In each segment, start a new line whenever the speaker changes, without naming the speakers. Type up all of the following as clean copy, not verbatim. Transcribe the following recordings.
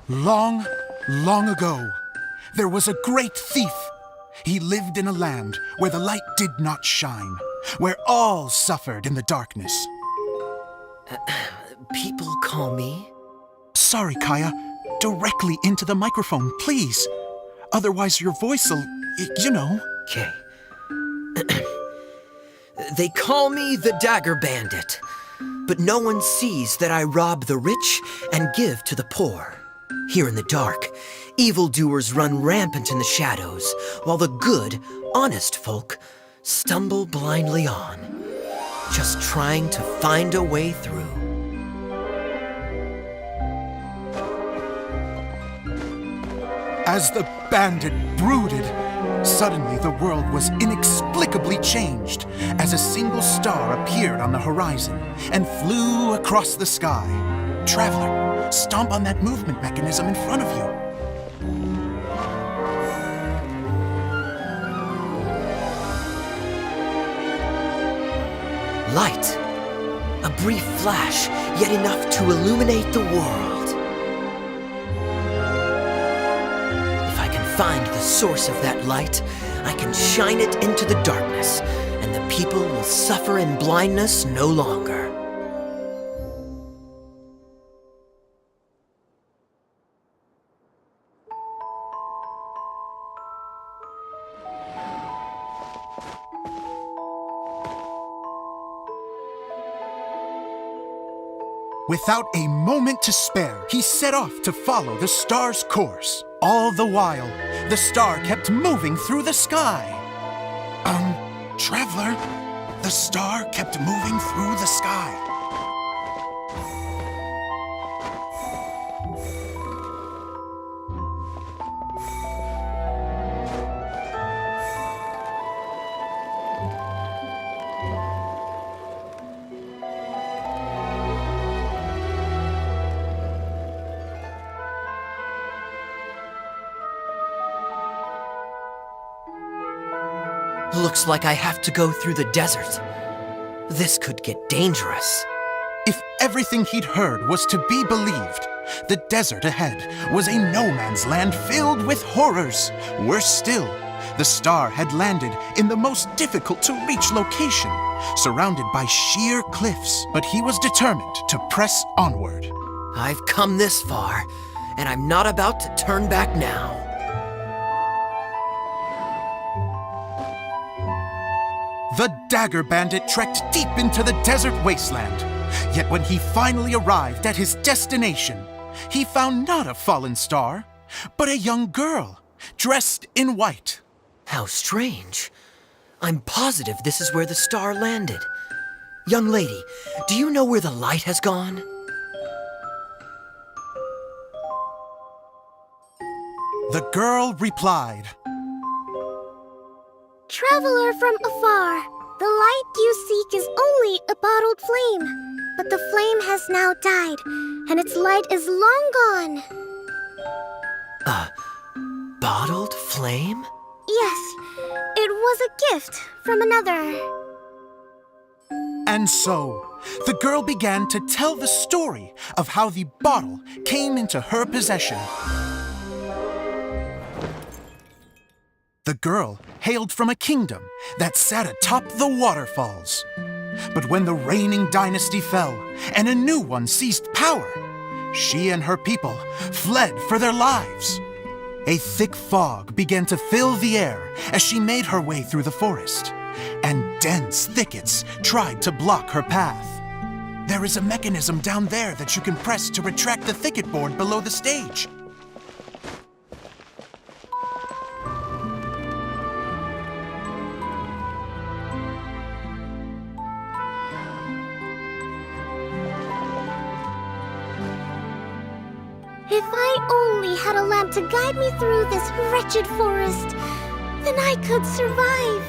Long, long ago, there was a great thief. He lived in a land where the light did not shine, where all suffered in the darkness.
People call me?
Sorry, Kaya. Directly into the microphone, please. Otherwise your voice'll, you know.
Okay. They call me the Dagger Bandit, but no one sees that I rob the rich and give to the poor. Here in the dark, evildoers run rampant in the shadows, while the good, honest folk stumble blindly on, just trying to find a way through.
As the bandit brooded, suddenly the world was inexplicably changed as a single star appeared on the horizon and flew across the sky. Traveler, stomp on that movement mechanism in front of you.
Light. A brief flash, yet enough to illuminate the world. If I can find the source of that light, I can shine it into the darkness, and the people will suffer in blindness no longer.
Without a moment to spare, he set off to follow the star's course. All the while, the star kept moving through the sky. Traveler, the star kept moving through the sky.
Looks like I have to go through the desert. This could get dangerous.
If everything he'd heard was to be believed, the desert ahead was a no-man's land filled with horrors. Worse still, the star had landed in the most difficult-to-reach location, surrounded by sheer cliffs. But he was determined to press onward.
I've come this far, and I'm not about to turn back now.
The Dagger Bandit trekked deep into the desert wasteland. Yet when he finally arrived at his destination, he found not a fallen star, but a young girl, dressed in white.
How strange. I'm positive this is where the star landed. Young lady, do you know where the light has gone?
The girl replied,
Traveler from afar, the light you seek is only a bottled flame. But the flame has now died, and its light is long gone.
A bottled flame?
Yes, it was a gift from another.
And so, the girl began to tell the story of how the bottle came into her possession. The girl hailed from a kingdom that sat atop the waterfalls. But when the reigning dynasty fell and a new one seized power, she and her people fled for their lives. A thick fog began to fill the air as she made her way through the forest, and dense thickets tried to block her path. There is a mechanism down there that you can press to retract the thicket board below the stage.
If I only had a lamp to guide me through this wretched forest, then I could survive.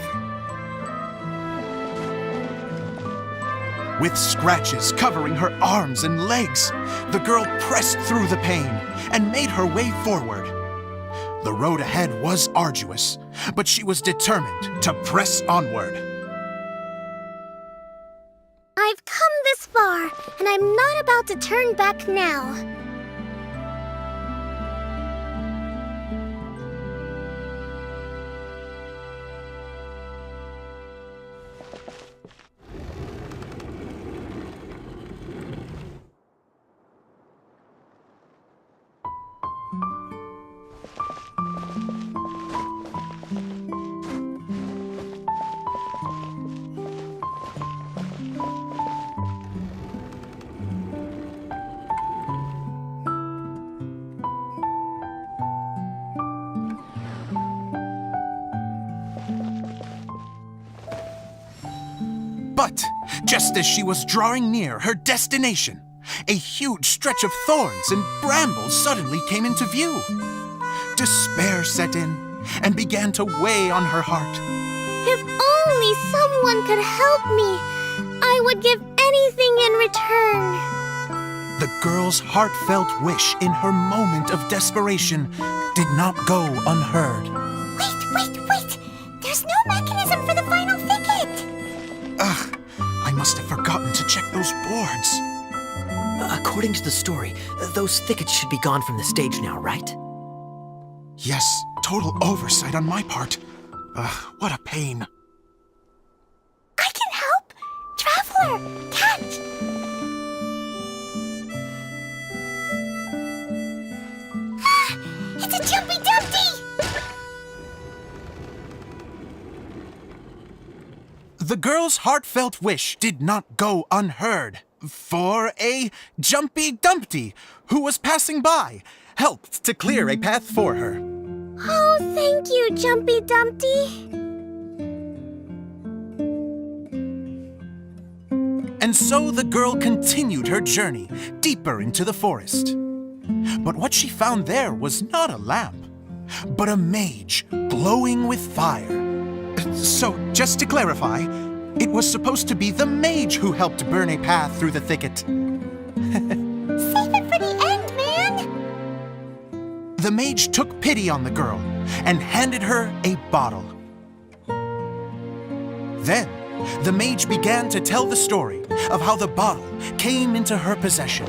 With scratches covering her arms and legs, the girl pressed through the pain and made her way forward. The road ahead was arduous, but she was determined to press onward.
I've come this far, and I'm not about to turn back now.
But just as she was drawing near her destination, a huge stretch of thorns and brambles suddenly came into view. Despair set in and began to weigh on her heart.
If only someone could help me, I would give anything in return.
The girl's heartfelt wish in her moment of desperation did not go unheard.
Wait! There's no mechanism for the final thicket!
Ugh, I must have forgotten to check those boards.
According to the story, those thickets should be gone from the stage now, right?
Yes, total oversight on my part. What a pain.
I can help! Traveler! Catch! It's a Jumpy Dumpty!
The girl's heartfelt wish did not go unheard, for a Jumpy Dumpty who was passing by helped to clear a path for her.
Oh, thank you, Jumpy Dumpty.
And so the girl continued her journey deeper into the forest. But what she found there was not a lamp, but a mage glowing with fire. So, just to clarify, it was supposed to be the mage who helped burn a path through the thicket.
Save it for the end, man!
The mage took pity on the girl and handed her a bottle. Then, the mage began to tell the story of how the bottle came into her possession.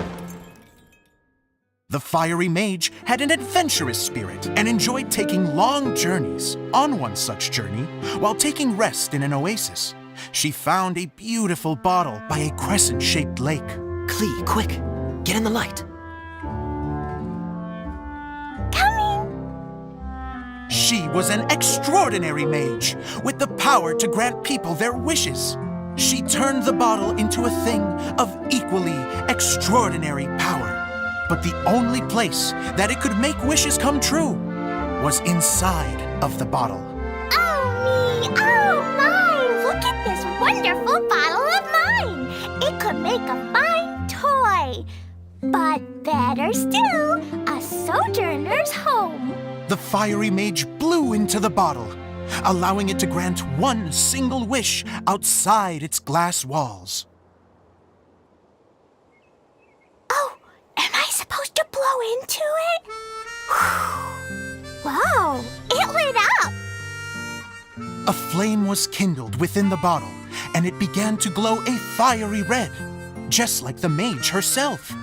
The fiery mage had an adventurous spirit and enjoyed taking long journeys. On one such journey, while taking rest in an oasis, she found a beautiful bottle by a crescent-shaped lake.
Klee, quick! Get in the light!
Coming!
She was an extraordinary mage with the power to grant people their wishes. She turned the bottle into a thing of equally extraordinary power. But the only place that it could make wishes come true was inside of the bottle.
Oh, me! Oh, my! Look at this wonderful bottle of mine! It could make a fine toy. But better still, a sojourner's home.
The fiery mage blew into the bottle, allowing it to grant one single wish outside its glass walls.
Oh, am I supposed to blow into it? Wow, it lit up!
A flame was kindled within the bottle, and it began to glow a fiery red, just like the mage herself.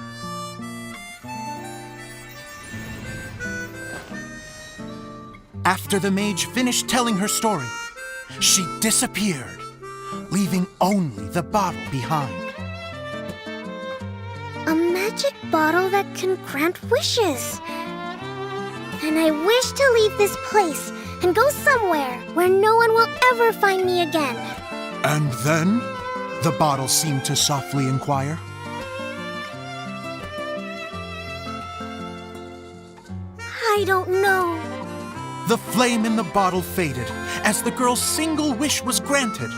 After the mage finished telling her story, she disappeared, leaving only the bottle behind.
A magic bottle that can grant wishes. And I wish to leave this place and go somewhere where no one will ever find me again.
And then, the bottle seemed to softly inquire.
I don't know.
The flame in the bottle faded as the girl's single wish was granted,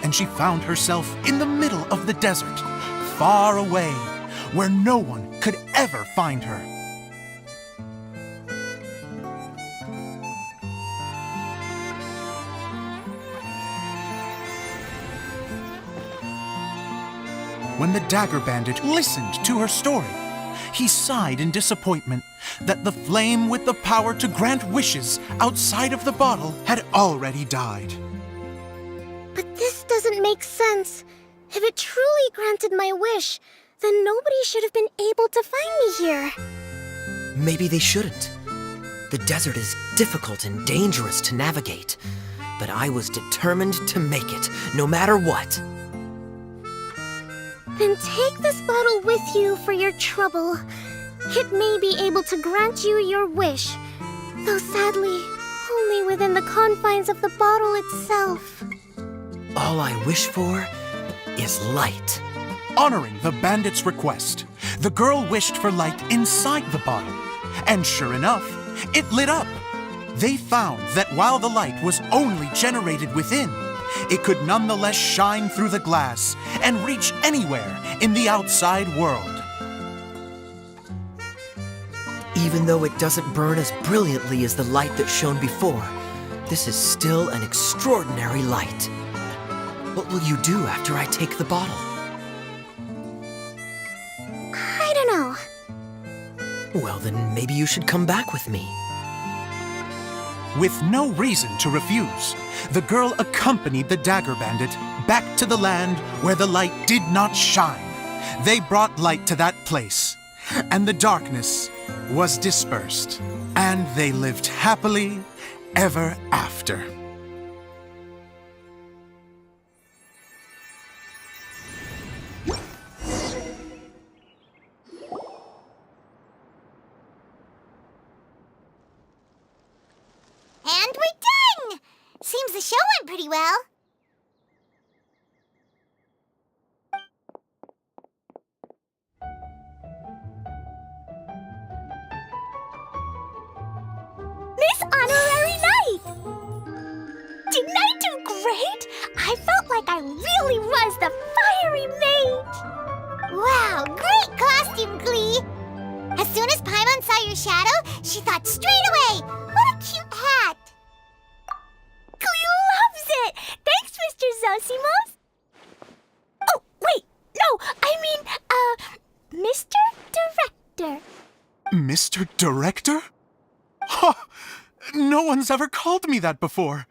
and she found herself in the middle of the desert, far away, where no one could ever find her. When the Dagger Bandit listened to her story, he sighed in disappointment that the flame with the power to grant wishes outside of the bottle had already died.
But this doesn't make sense. If it truly granted my wish, then nobody should have been able to find me here.
Maybe they shouldn't. The desert is difficult and dangerous to navigate, but I was determined to make it, no matter what.
Then take this bottle with you for your trouble. It may be able to grant you your wish, though sadly, only within the confines of the bottle itself.
All I wish for is light.
Honoring the bandit's request, the girl wished for light inside the bottle, and sure enough, it lit up. They found that while the light was only generated within, it could nonetheless shine through the glass and reach anywhere in the outside world.
Even though it doesn't burn as brilliantly as the light that shone before, this is still an extraordinary light. What will you do after I take the bottle?
I don't know.
Well, then maybe you should come back with me.
With no reason to refuse, the girl accompanied the Dagger Bandit back to the land where the light did not shine. They brought light to that place, and the darkness was dispersed, and they lived happily ever after.
And we're done! Seems the show went pretty well. Miss Honorary Knight! Didn't I do great? I felt like I really was the fiery mage. Wow, great costume, Glee! As soon as Paimon saw your shadow, she thought straight away, what a cute hat! Glee loves it! Thanks, Mr. Zosimos! Oh, wait, no, I mean, Mr. Director.
Mr. Director? Ha! No one's ever called me that before.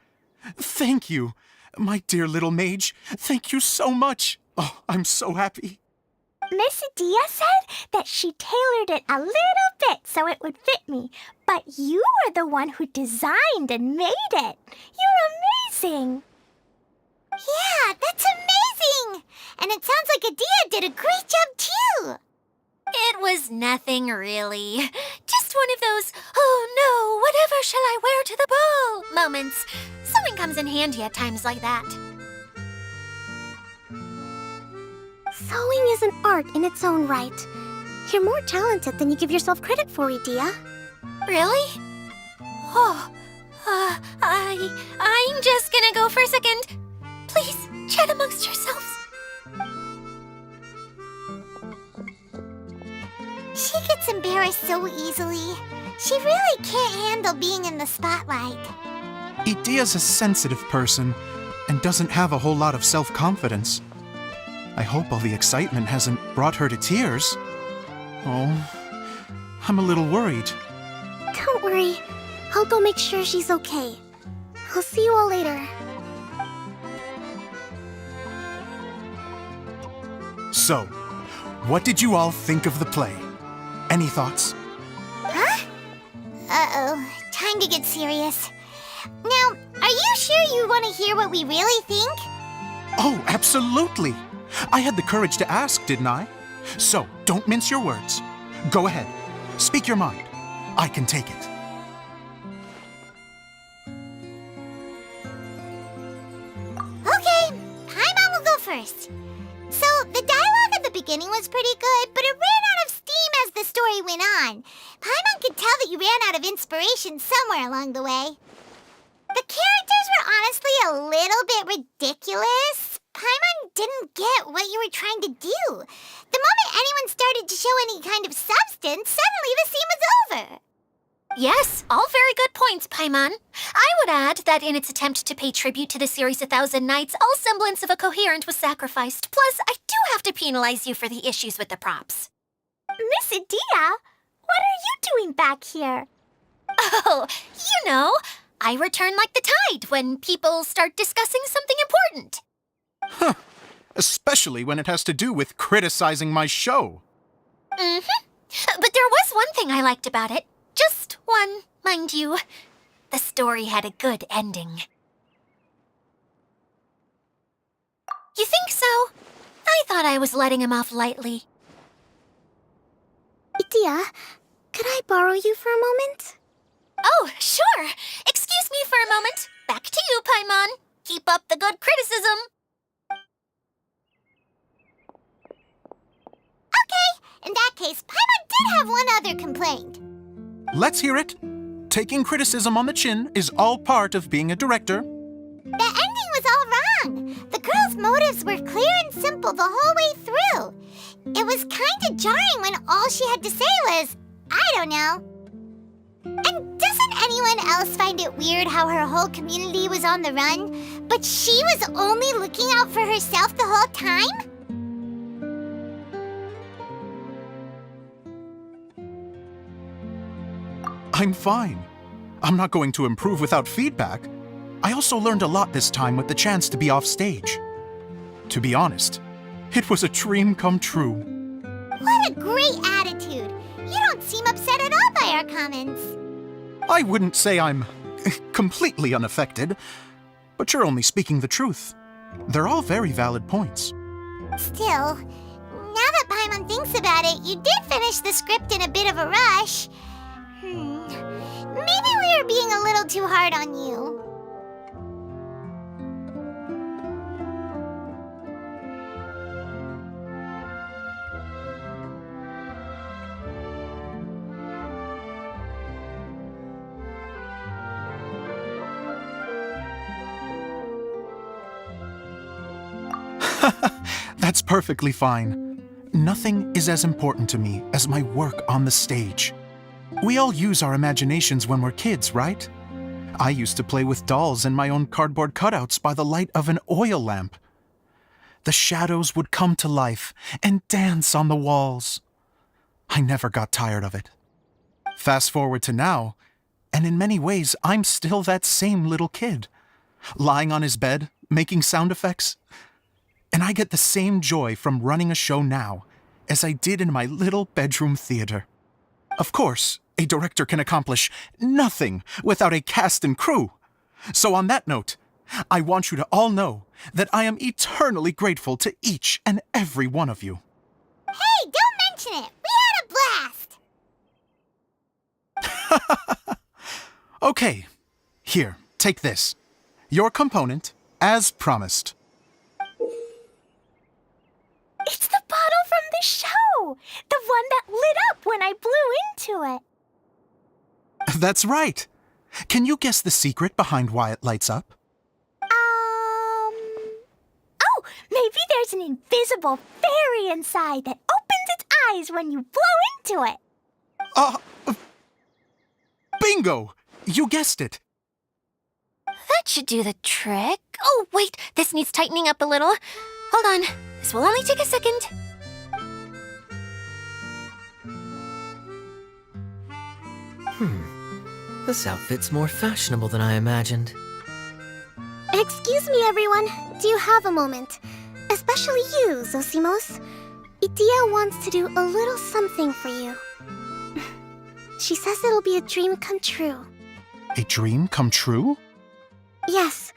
Thank you, my dear little mage. Thank you so much. Oh, I'm so happy.
Miss Adia said that she tailored it a little bit so it would fit me, but you were the one who designed and made it. You're amazing. Yeah, that's amazing. And it sounds like Adia did a great job too.
It was nothing really. Just one of those, oh no, whatever shall I wear to the ball moments. Sewing comes in handy at times like that.
Sewing is an art in its own right. You're more talented than you give yourself credit for, Adia.
Really? Oh, I'm just gonna go for a second. Please, chat amongst yourselves.
She gets embarrassed so easily. She really can't handle being in the spotlight.
Idia's a sensitive person and doesn't have a whole lot of self-confidence. I hope all the excitement hasn't brought her to tears. Oh, I'm a little worried.
Don't worry. I'll go make sure she's okay. I'll see you all later.
So, what did you all think of the play? Any thoughts?
Huh? Uh-oh. Time to get serious. Now, are you sure you want to hear what we really think?
Oh, absolutely! I had the courage to ask, didn't I? So, don't mince your words. Go ahead. Speak your mind. I can take it.
Okay, Paimon will go first. So, the dialogue at the beginning was pretty good, but it ran out of steam as the story went on. Paimon could tell that you ran out of inspiration somewhere along the way. The characters were honestly a little bit ridiculous. Paimon didn't get what you were trying to do. The moment anyone started to show any kind of substance, suddenly the scene was over.
Yes, all very good points, Paimon. I would add that in its attempt to pay tribute to the series 1,000 Nights, all semblance of a coherent was sacrificed. Plus, I do have to penalize you for the issues with the props.
Miss Adia, what are you doing back here?
Oh, you know, I return like the tide when people start discussing something important.
Huh. Especially when it has to do with criticizing my show.
Mm-hmm. But there was one thing I liked about it. Just one, mind you. The story had a good ending. You think so? I thought I was letting him off lightly.
Adia, could I borrow you for a moment?
Oh, sure. Excuse me for a moment. Back to you, Paimon. Keep up the good criticism.
Okay, in that case, Paimon did have one other complaint.
Let's hear it. Taking criticism on the chin is all part of being a director.
The ending was all wrong. The girl's motives were clear and simple the whole way through. It was kinda jarring when all she had to say was, I don't know. And doesn't anyone else find it weird how her whole community was on the run, but she was only looking out for herself the whole time?
I'm fine. I'm not going to improve without feedback. I also learned a lot this time with the chance to be off stage. To be honest, it was a dream come true.
What a great attitude. You don't seem upset at all by our comments.
I wouldn't say I'm completely unaffected, but you're only speaking the truth. They're all very valid points.
Still, now that Paimon thinks about it, you did finish the script in a bit of a rush. Maybe we were being a little too hard on you.
That's perfectly fine. Nothing is as important to me as my work on the stage. We all use our imaginations when we're kids, right? I used to play with dolls and my own cardboard cutouts by the light of an oil lamp. The shadows would come to life and dance on the walls. I never got tired of it. Fast forward to now, and in many ways, I'm still that same little kid, lying on his bed, making sound effects. And I get the same joy from running a show now as I did in my little bedroom theater. Of course, a director can accomplish nothing without a cast and crew. So on that note, I want you to all know that I am eternally grateful to each and every one of you.
Hey, don't mention it. We had a blast.
Okay, here, take this. Your component, as promised.
It's the bottle from the show! The one that lit up when I blew into it.
That's right. Can you guess the secret behind why it lights up?
Oh, maybe there's an invisible fairy inside that opens its eyes when you blow into it.
Bingo! You guessed it.
That should do the trick. Oh, wait, this needs tightening up a little. Hold on, this will only take a second.
This outfit's more fashionable than I imagined.
Excuse me, everyone. Do you have a moment? Especially you, Zosimos. Idia wants to do a little something for you. She says it'll be a dream come true.
A dream come true?
Yes.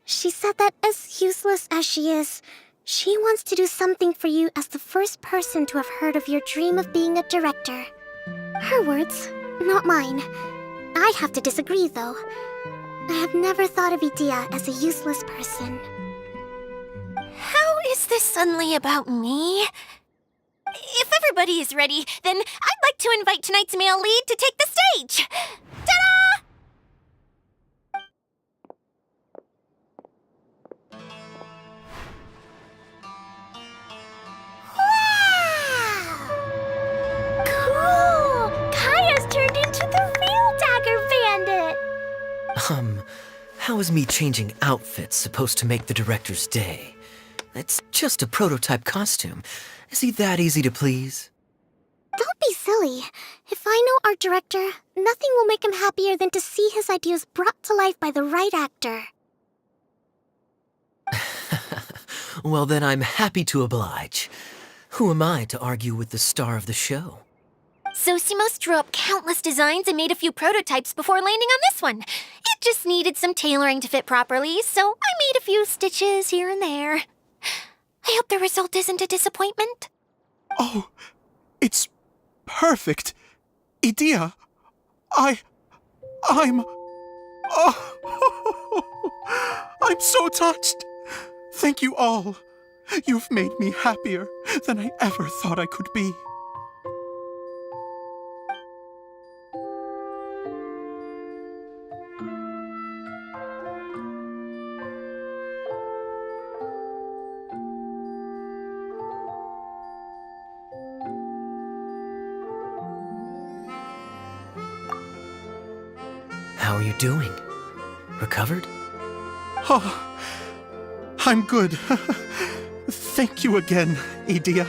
She said that as useless as she is, she wants to do something for you as the first person to have heard of your dream of being a director. Her words, not mine. I'd have to disagree, though. I have never thought of Idia as a useless person.
How is this suddenly about me? If everybody is ready, then I'd like to invite tonight's male lead to take the stage. Ta-da!
Cool! Kaya's turned into the real Dagger Bandit!
How is me changing outfits supposed to make the director's day? It's just a prototype costume. Is he that easy to please?
Don't be silly. If I know our director, nothing will make him happier than to see his ideas brought to life by the right actor.
Well, then I'm happy to oblige. Who am I to argue with the star of the show?
Zosimos drew up countless designs and made a few prototypes before landing on this one. It just needed some tailoring to fit properly, so I made a few stitches here and there. I hope the result isn't a disappointment.
Oh, it's perfect. Idia, I'm so touched. Thank you all. You've made me happier than I ever thought I could be.
you doing? Recovered?
Oh, I'm good. Thank you again, Edea.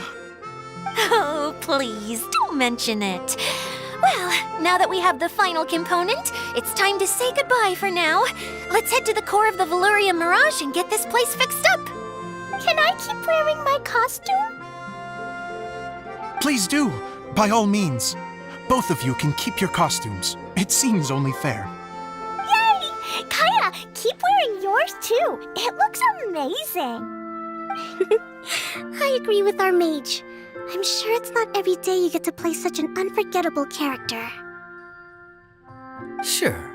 Oh, please, don't mention it. Well, now that we have the final component, it's time to say goodbye for now. Let's head to the core of the Veluria Mirage and get this place fixed up.
Can I keep wearing my costume?
Please do, by all means. Both of you can keep your costumes. It seems only fair.
Yay! Kaya, keep wearing yours too. It looks amazing. I agree with our mage. I'm sure it's not every day you get to play such an unforgettable character.
Sure.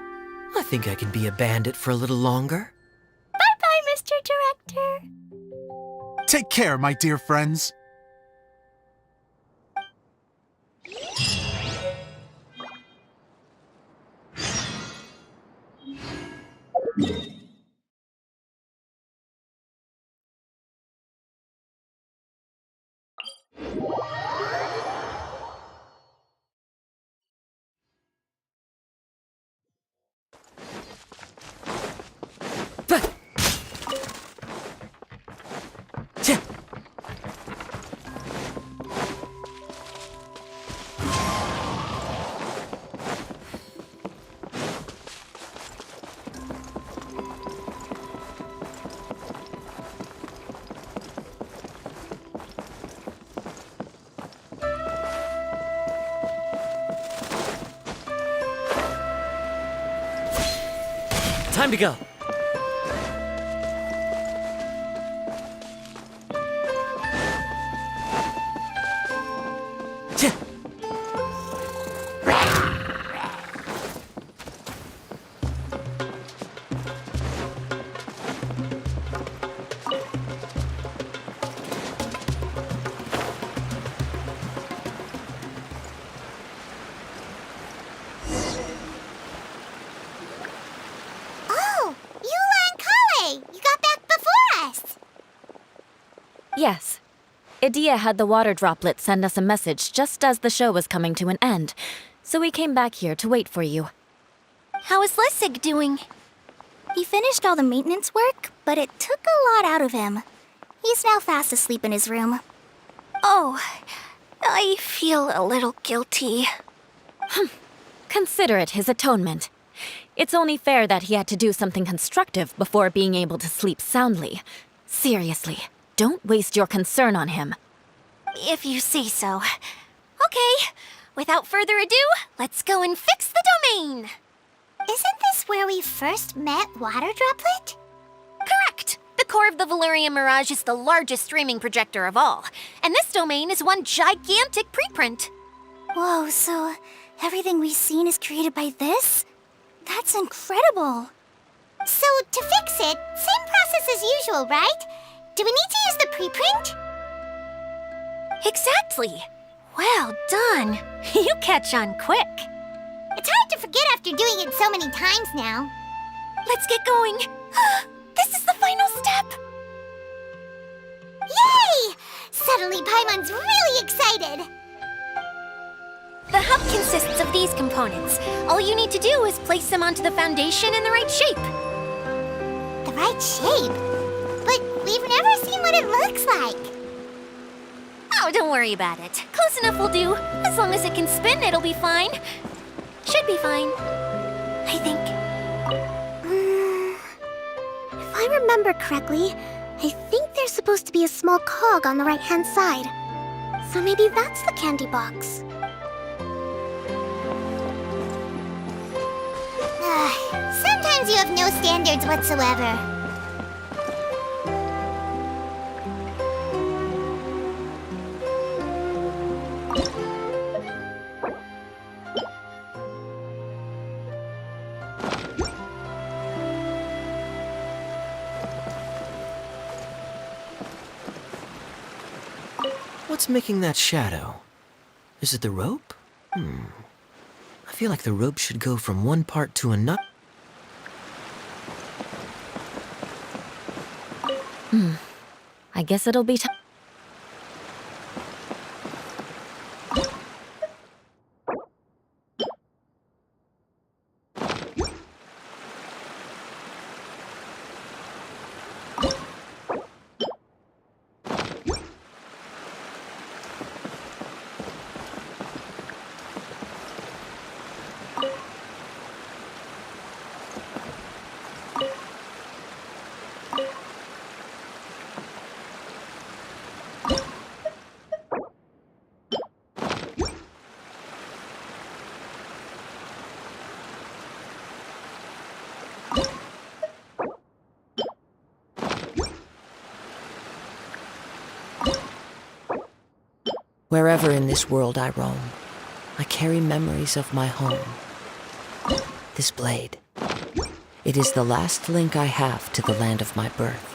I think I can be a bandit for a little longer.
Bye-bye, Mr. Director.
Take care, my dear friends.
Time to go.
Oh, Eula and Kale! You got back before us!
Yes. Edea had the water droplet send us a message just as the show was coming to an end, so we came back here to wait for you.
How is Lessig doing?
He finished all the maintenance work, but it took a lot out of him. He's now fast asleep in his room.
Oh, I feel a little guilty.
Consider it his atonement. It's only fair that he had to do something constructive before being able to sleep soundly. Seriously, don't waste your concern on him.
If you say so. Okay, without further ado, let's go and fix the domain.
Isn't this where we first met Water Droplet?
Correct. The core of the Veluria Mirage is the largest streaming projector of all, and this domain is one gigantic preprint.
Whoa, so everything we've seen is created by this? That's incredible. So, to fix it, same process as usual, right? Do we need to use the preprint?
Exactly. Well done. You catch on quick.
It's hard to forget after doing it so many times now.
Let's get going. This is the final step.
Yay! Suddenly Paimon's really excited.
The hub consists of these components. All you need to do is place them onto the foundation in the right shape.
The right shape? But we've never seen what it looks like.
Oh, don't worry about it. Close enough will do. As long as it can spin, it'll be fine. Should be fine. I think.
If I remember correctly, I think there's supposed to be a small cog on the right-hand side. So maybe that's the candy box. Sometimes you have no standards whatsoever.
What's making that shadow? Is it the rope? I feel like the rope should go from one part to another.
I guess it'll be time.
Wherever in this world I roam, I carry memories of my home. This blade, it is the last link I have to the land of my birth.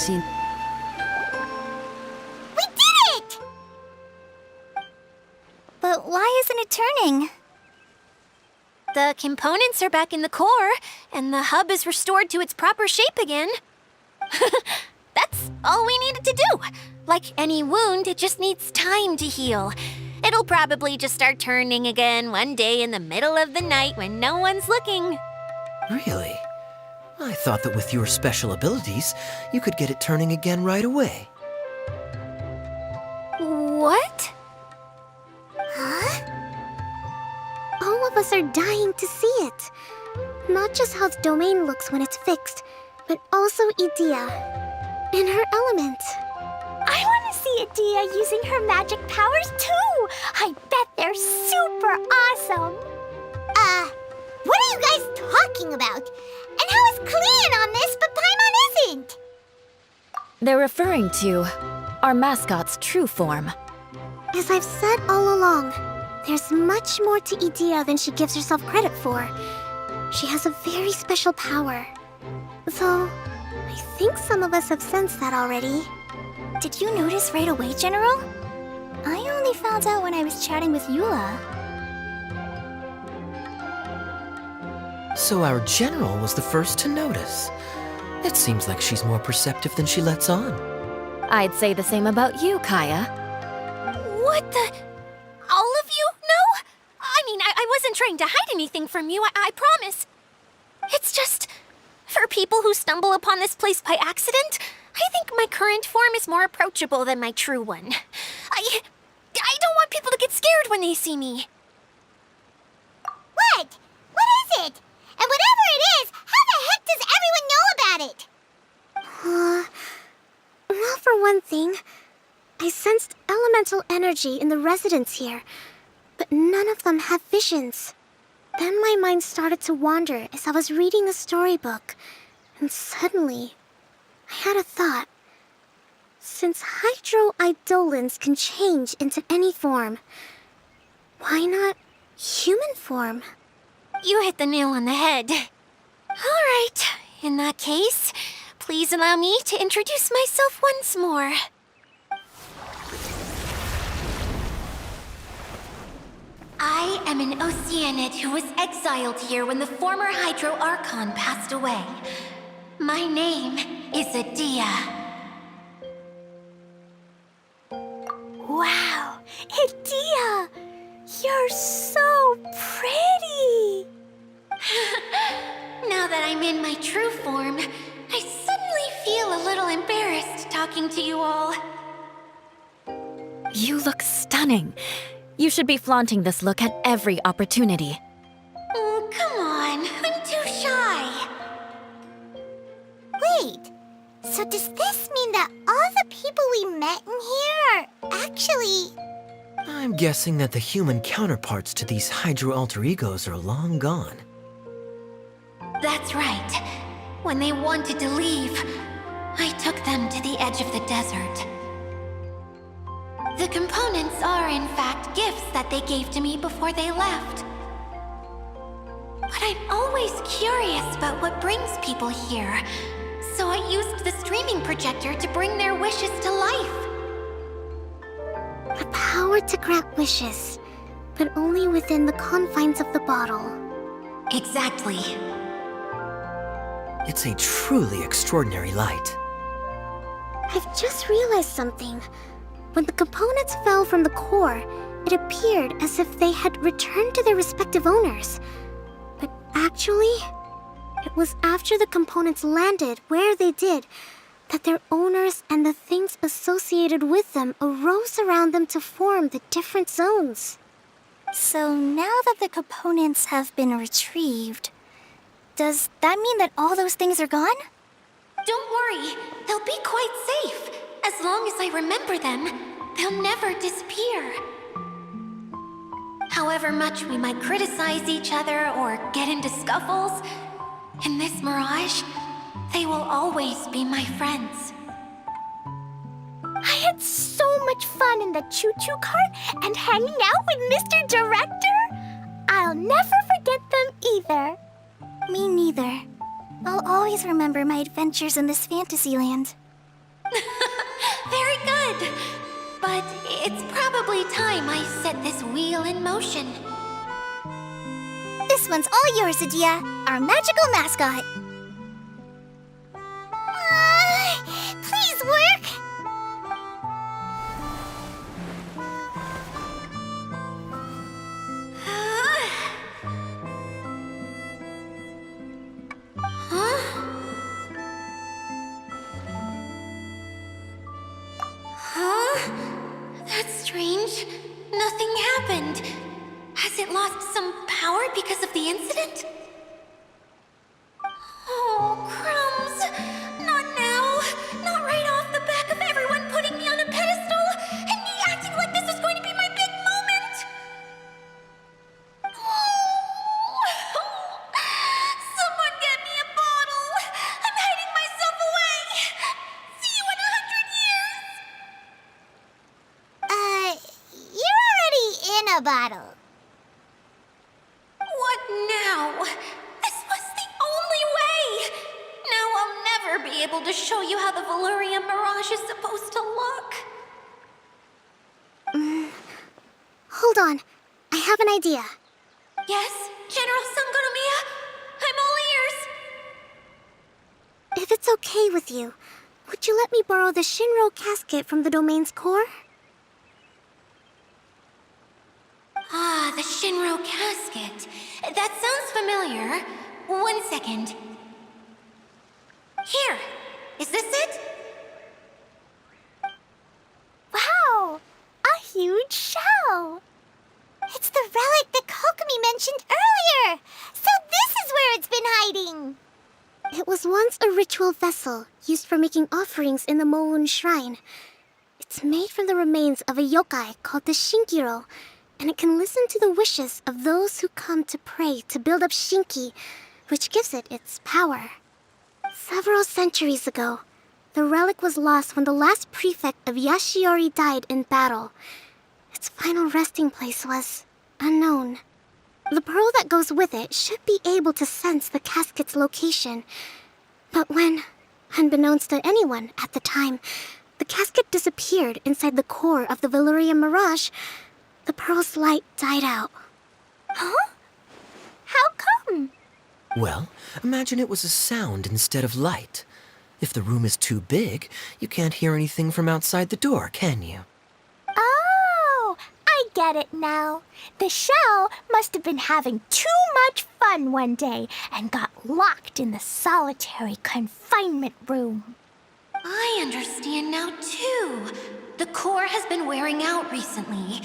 We did it! But why isn't it turning?
The components are back in the core, and the hub is restored to its proper shape again. That's all we needed to do. Like any wound, it just needs time to heal. It'll probably just start turning again one day in the middle of the night when no one's looking.
Really? I thought that with your special abilities, you could get it turning again right away.
What?
Huh? All of us are dying to see it. Not just how the domain looks when it's fixed, but also Idea and her element. I want to see Idea using her magic powers too. I bet they're super awesome. What are you guys talking about? And how is Clean on this, but Paimon isn't?
They're referring to our mascot's true form.
As I've said all along, there's much more to Idea than she gives herself credit for. She has a very special power. Though, I think some of us have sensed that already. Did you notice right away, General? I only found out when I was chatting with Eula.
So our general was the first to notice. It seems like she's more perceptive than she lets on.
I'd say the same about you, Kaya.
What the? All of you? No? I mean, I wasn't trying to hide anything from you, I promise. It's just, for people who stumble upon this place by accident, I think my current form is more approachable than my true one. I don't want people to get scared when they see me.
What? What is it? And whatever it is, how the heck does everyone know about it? Well, for one thing, I sensed elemental energy in the residents here, but none of them have visions. Then my mind started to wander as I was reading a storybook, and suddenly, I had a thought. Since hydroidolins can change into any form, why not human form?
You hit the nail on the head. All right, in that case, please allow me to introduce myself once more. I am an Oceanid who was exiled here when the former Hydro Archon passed away. My name is Adia.
Wow, Idea! You're so pretty!
Now that I'm in my true form, I suddenly feel a little embarrassed talking to you all.
You look stunning. You should be flaunting this look at every opportunity.
Oh, come on, I'm too shy.
Wait, so does this mean that all the people we met in here are actually...
I'm guessing that the human counterparts to these Hydro alter egos are long gone.
That's right. When they wanted to leave, I took them to the edge of the desert. The components are, in fact, gifts that they gave to me before they left. But I'm always curious about what brings people here, so I used the streaming projector to bring their wishes to life.
The power to grant wishes, but only within the confines of the bottle.
Exactly.
It's a truly extraordinary light.
I've just realized something. When the components fell from the core, it appeared as if they had returned to their respective owners. But actually, it was after the components landed where they did that their owners and the things associated with them arose around them to form the different zones. So now that the components have been retrieved, does that mean that all those things are gone?
Don't worry, they'll be quite safe. As long as I remember them, they'll never disappear. However much we might criticize each other or get into scuffles, in this mirage, they will always be my friends.
I had so much fun in the choo-choo cart and hanging out with Mr. Director. I'll never forget them either. Me neither. I'll always remember my adventures in this fantasy land.
Very good. But it's probably time I set this wheel in motion.
This one's all yours, Adia, our magical mascot. Please work.
That's strange. Nothing happened. Has it lost some power because of the incident? Oh, crumbs! Not now! Not right off the back of everyone putting me on a pedestal and me acting like this was going to be my big moment! Someone get me a bottle! I'm hiding myself away! See you in 100 years!
You're already in a bottle.
What now? This was the only way! Now I'll never be able to show you how the Valyria Mirage is supposed to look.
Hold on. I have an idea.
Yes, General Sangonomiya? I'm all ears!
If it's okay with you, would you let me borrow the Shinro casket from the domain's core?
Ah, the Shinro casket. That sounds familiar. 1 second. Here. Is this it?
Wow! A huge shell! It's the relic that Kokomi mentioned earlier! So this is where it's been hiding! It was once a ritual vessel used for making offerings in the Moon Shrine. It's made from the remains of a yokai called the Shinkiro, and it can listen to the wishes of those who come to pray to build up Shinki, which gives it its power. Several centuries ago, the relic was lost when the last prefect of Yashiori died in battle. Its final resting place was unknown. The pearl that goes with it should be able to sense the casket's location. But when, unbeknownst to anyone at the time, the casket disappeared inside the core of the Valyria Mirage, the pearl's light died out. Huh? How come?
Well, imagine it was a sound instead of light. If the room is too big, you can't hear anything from outside the door, can you?
Oh, I get it now. The shell must have been having too much fun one day and got locked in the solitary confinement room.
I understand now, too. The core has been wearing out recently.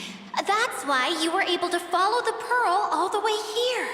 That's why you were able to follow the pearl all the way here.